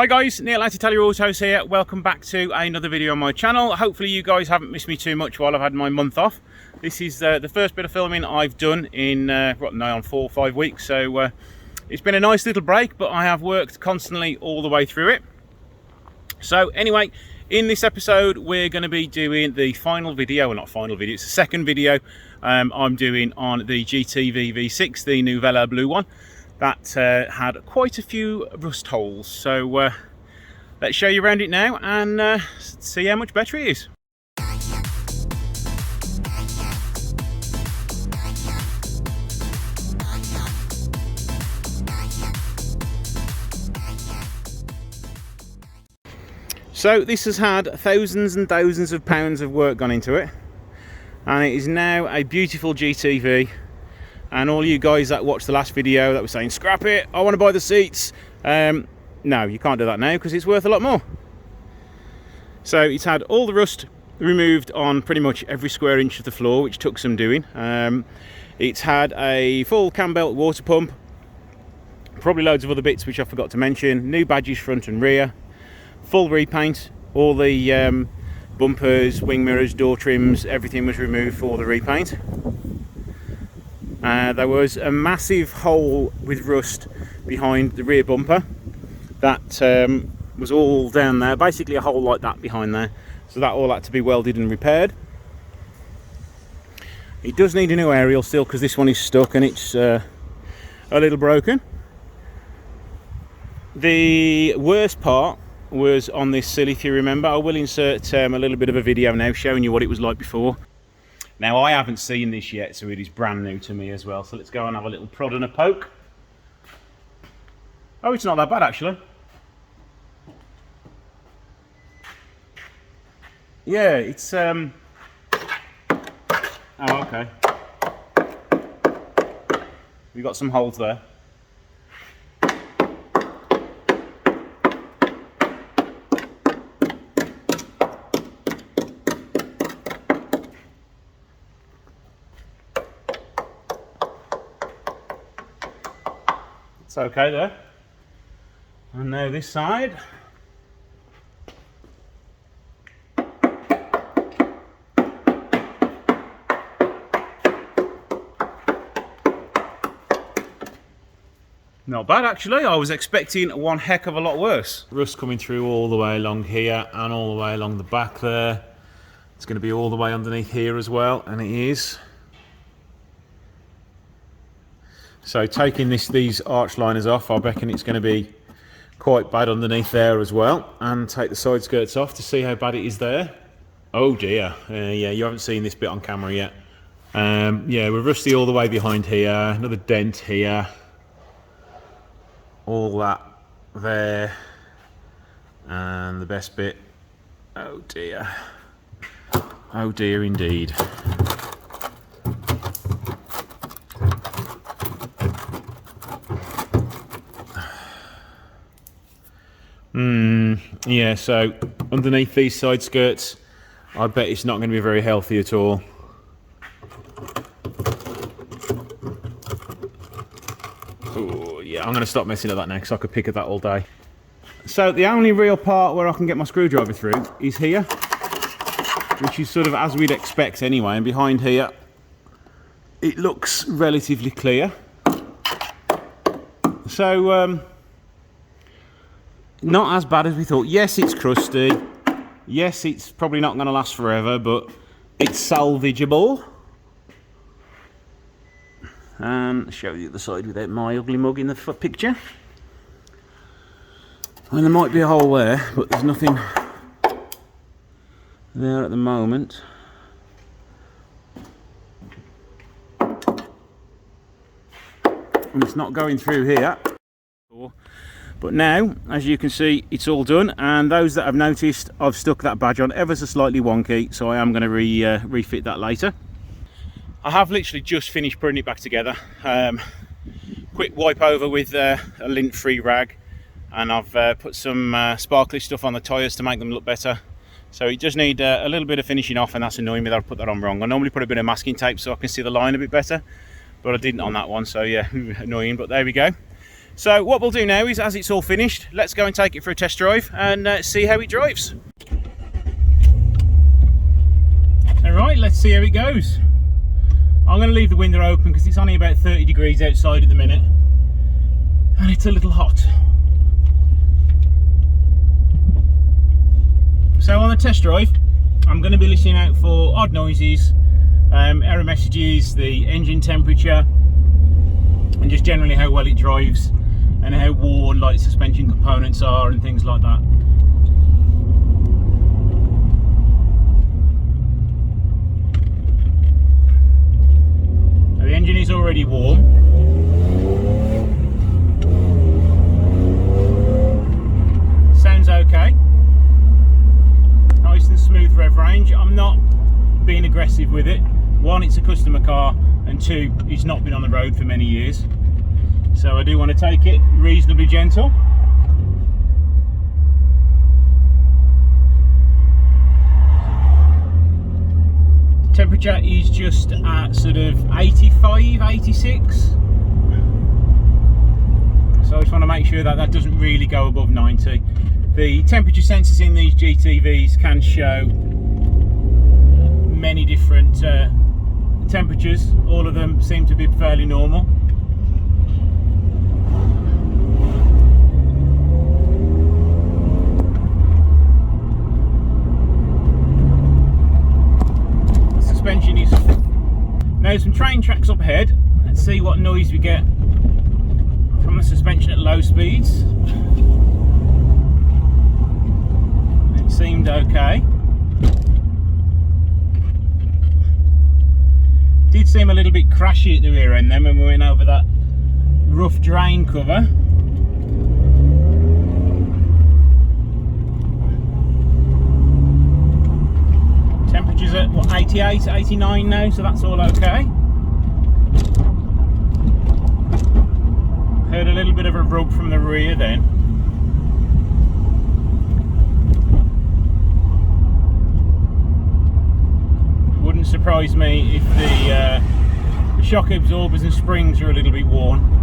Hi guys, Neil at Italia Autos here. Welcome back to another video on my channel. Hopefully you guys haven't missed me too much while I've had my month off. This is the first bit of filming I've done in on 4 or 5 weeks, so it's been a nice little break, but I have worked constantly all the way through it. So anyway, in this episode we're going to be doing the final video, well not final video, it's the second video I'm doing on the GTV V6, the new Velo blue one. That had quite a few rust holes, so let's show you around it now and see how much better it is. So this has had thousands and thousands of pounds of work gone into it, and it is now a beautiful GTV. And all you guys that watched the last video that were saying, scrap it, I want to buy the seats. No, you can't do that now because it's worth a lot more. So it's had all the rust removed on pretty much every square inch of the floor, which took some doing. It's had a full cam belt water pump, probably loads of other bits which I forgot to mention, new badges front and rear, full repaint, all the bumpers, wing mirrors, door trims, everything was removed for the repaint. There was a massive hole with rust behind the rear bumper that was all down there, basically a hole like that behind there, so that all had to be welded and repaired. It does need a new aerial still because this one is stuck and it's a little broken. The worst part was on this sill, if you remember. I will insert a little bit of a video now showing you what it was like before. Now, I haven't seen this yet, so it is brand new to me as well. So let's go and have a little prod and a poke. Oh, it's not that bad, actually. Yeah, it's... Oh, okay. We've got some holes there. It's okay there. And now this side. Not bad actually. I was expecting one heck of a lot worse. Rust coming through all the way along here and all the way along the back there. It's going to be all the way underneath here as well, and it is. So taking these arch liners off, I reckon it's going to be quite bad underneath there as well. And take the side skirts off to see how bad it is there. Oh dear, yeah, you haven't seen this bit on camera yet. Yeah, we're rusty all the way behind here, another dent here. All that there. And the best bit, oh dear. Oh dear indeed. Yeah, so underneath these side skirts, I bet it's not going to be very healthy at all. Oh, yeah, I'm going to stop messing with that now because I could pick at that all day. So the only real part where I can get my screwdriver through is here, which is sort of as we'd expect anyway, and behind here it looks relatively clear. So not as bad as we thought. Yes, it's crusty. Yes, it's probably not going to last forever, but it's salvageable. And I'll show you the other side without my ugly mug in the picture. And there might be a hole there, but there's nothing there at the moment. And it's not going through here. But now, as you can see, it's all done, and those that have noticed, I've stuck that badge on ever so slightly wonky, so I am going to refit that later. I have literally just finished putting it back together. Quick wipe over with a lint-free rag, and I've put some sparkly stuff on the tyres to make them look better. So it does need a little bit of finishing off, and that's annoying me that I put that on wrong. I normally put a bit of masking tape so I can see the line a bit better, but I didn't on that one, so yeah, annoying, but there we go. So what we'll do now is, as it's all finished, let's go and take it for a test drive and see how it drives. Alright, let's see how it goes. I'm going to leave the window open because it's only about 30 degrees outside at the minute and it's a little hot. So on the test drive, I'm going to be listening out for odd noises, error messages, the engine temperature, and just generally how well it drives and how worn like suspension components are and things like that. Now, the engine is already warm. Sounds okay. Nice and smooth rev range. I'm not being aggressive with it. One, it's a customer car, and two, it's not been on the road for many years. So I do want to take it reasonably gentle. The temperature is just at sort of 85, 86. So I just want to make sure that that doesn't really go above 90. The temperature sensors in these GTVs can show many different temperatures. All of them seem to be fairly normal. Suspension is now some train tracks up ahead. Let's see what noise we get from the suspension at low speeds. It seemed okay. Did seem a little bit crashy at the rear end then when we went over that rough drain cover. Temperature's at what, 88, 89 now, so that's all okay. Heard a little bit of a rub from the rear then. Wouldn't surprise me if the shock absorbers and springs are a little bit worn.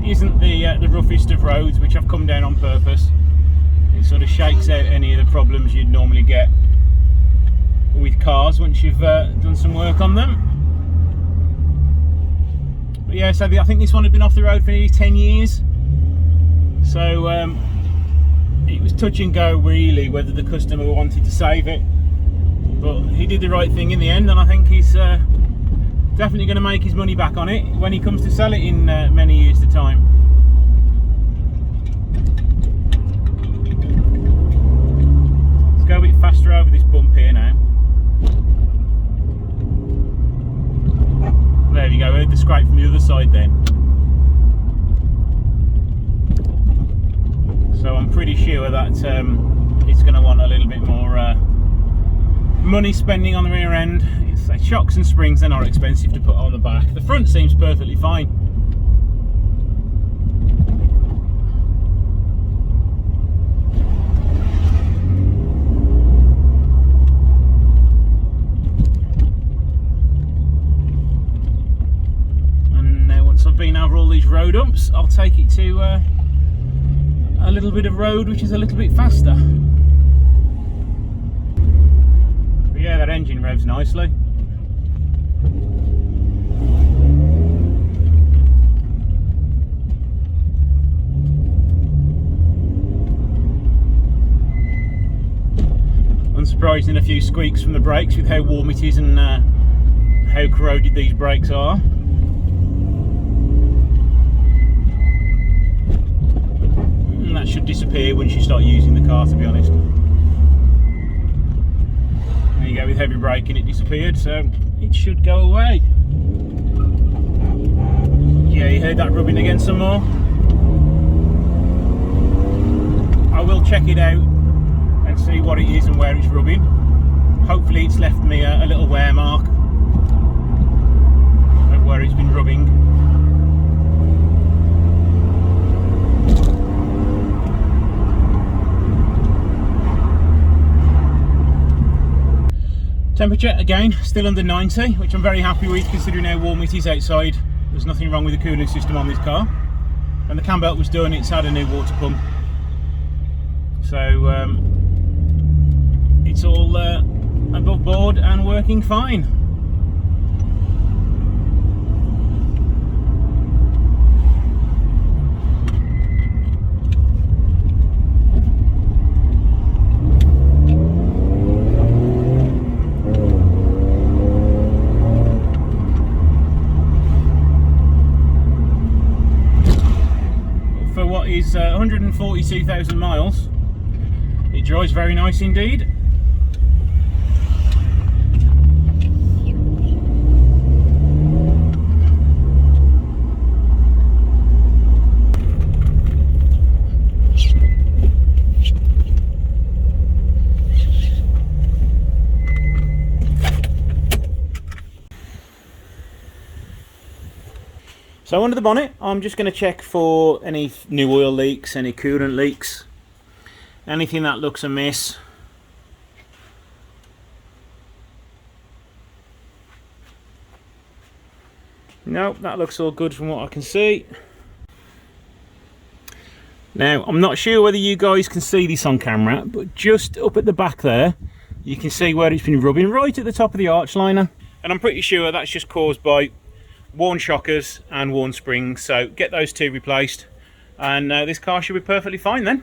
Isn't the roughest of roads, which I've come down on purpose. It sort of shakes out any of the problems you'd normally get with cars once you've done some work on them. But yeah, so I think this one had been off the road for nearly 10 years. So it was touch and go really whether the customer wanted to save it. But he did the right thing in the end, and I think he's definitely going to make his money back on it when he comes to sell it in many years to time. Let's go a bit faster over this bump here now. There we go, heard the scrape from the other side then. So I'm pretty sure that it's going to want a little bit more money spending on the rear end. Shocks and springs, they're not expensive to put on the back. The front seems perfectly fine. And now once I've been over all these road humps, I'll take it to a little bit of road which is a little bit faster. But yeah, that engine revs nicely. Unsurprising, a few squeaks from the brakes with how warm it is and how corroded these brakes are. And that should disappear once you start using the car, to be honest. There you go, with heavy braking it disappeared, so it should go away. Yeah, you heard that rubbing again some more. I will check it out and see what it is and where it's rubbing. Hopefully it's left me a little wear mark of where it's been rubbing. temperature, again, still under 90, which I'm very happy with considering how warm it is outside. There's nothing wrong with the cooling system on this car. When the cam belt was done, it's had a new water pump. So it's all above board and working fine. For what is 142,000 miles, it drives very nice indeed. So under the bonnet, I'm just going to check for any new oil leaks, any coolant leaks, anything that looks amiss. Nope, that looks all good from what I can see. Now, I'm not sure whether you guys can see this on camera, but just up at the back there, you can see where it's been rubbing right at the top of the arch liner. And I'm pretty sure that's just caused by worn shockers and worn springs, so get those two replaced and this car should be perfectly fine then.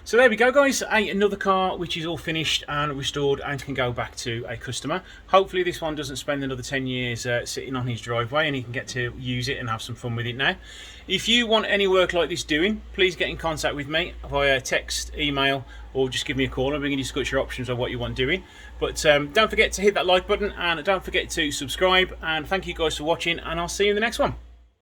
So there we go guys, another car which is all finished and restored and can go back to a customer. Hopefully this one doesn't spend another 10 years sitting on his driveway and he can get to use it and have some fun with it now. If you want any work like this doing, please get in contact with me via text, email, or just give me a call and we can discuss your options on what you want doing. But don't forget to hit that like button and don't forget to subscribe, and thank you guys for watching, and I'll see you in the next one.